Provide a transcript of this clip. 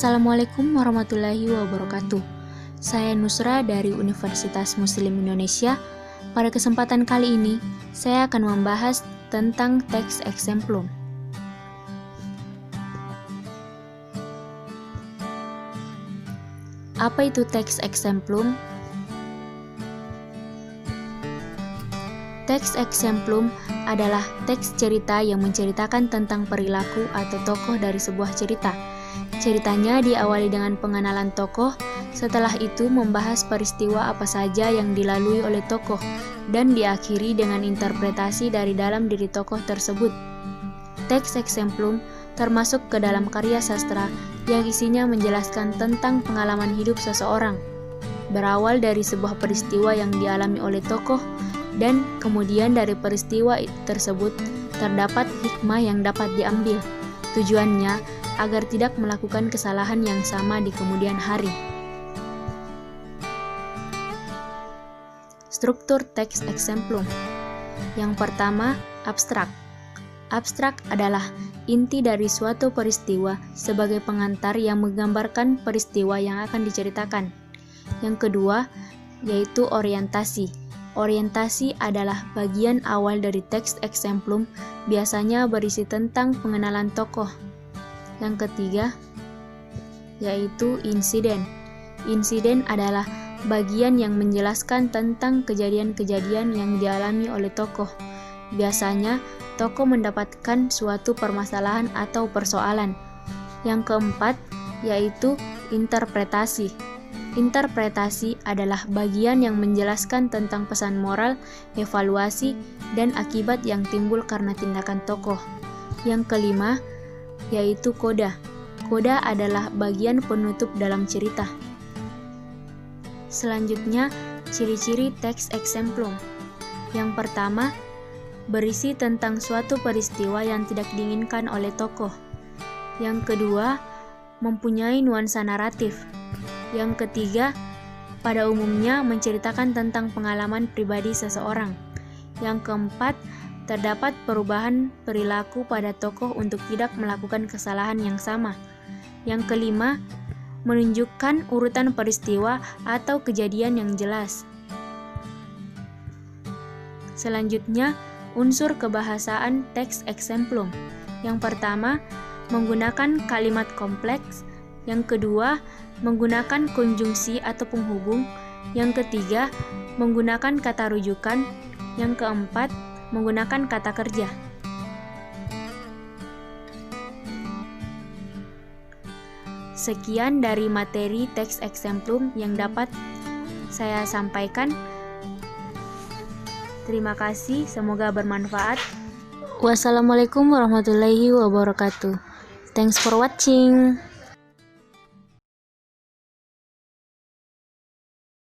Assalamualaikum warahmatullahi wabarakatuh. Saya Nusra dari Universitas Muslim Indonesia. Pada kesempatan kali ini, saya akan membahas tentang teks exemplum. Apa itu teks exemplum? Teks exemplum adalah teks cerita yang menceritakan tentang perilaku atau tokoh dari sebuah cerita. Ceritanya diawali dengan pengenalan tokoh, setelah itu membahas peristiwa apa saja yang dilalui oleh tokoh, dan diakhiri dengan interpretasi dari dalam diri tokoh tersebut. Teks exemplum termasuk ke dalam karya sastra yang isinya menjelaskan tentang pengalaman hidup seseorang, berawal dari sebuah peristiwa yang dialami oleh tokoh, dan kemudian dari peristiwa tersebut terdapat hikmah yang dapat diambil. Tujuannya agar tidak melakukan kesalahan yang sama di kemudian hari. Struktur teks exemplum. Yang pertama, abstrak. Abstrak adalah inti dari suatu peristiwa sebagai pengantar yang menggambarkan peristiwa yang akan diceritakan. Yang kedua, yaitu orientasi. Orientasi adalah bagian awal dari teks exemplum, biasanya berisi tentang pengenalan tokoh. Yang ketiga, yaitu insiden. Insiden adalah bagian yang menjelaskan tentang kejadian-kejadian yang dialami oleh tokoh. Biasanya, tokoh mendapatkan suatu permasalahan atau persoalan. Yang keempat, yaitu interpretasi. Interpretasi adalah bagian yang menjelaskan tentang pesan moral, evaluasi, dan akibat yang timbul karena tindakan tokoh. Yang kelima, yaitu koda. Koda adalah bagian penutup dalam cerita. Selanjutnya, ciri-ciri teks exemplum. Yang pertama, berisi tentang suatu peristiwa yang tidak diinginkan oleh tokoh. Yang kedua, mempunyai nuansa naratif. Yang ketiga, pada umumnya menceritakan tentang pengalaman pribadi seseorang. Yang keempat, terdapat perubahan perilaku pada tokoh untuk tidak melakukan kesalahan yang sama. Yang kelima, menunjukkan urutan peristiwa atau kejadian yang jelas. Selanjutnya, unsur kebahasaan teks exemplum. Yang pertama, menggunakan kalimat kompleks. Yang kedua, menggunakan konjungsi atau penghubung. Yang ketiga, menggunakan kata rujukan. Yang keempat, menggunakan kata kerja. Sekian dari materi teks exemplum yang dapat saya sampaikan. Terima kasih, semoga bermanfaat. Wassalamualaikum warahmatullahi wabarakatuh. Thanks for watching.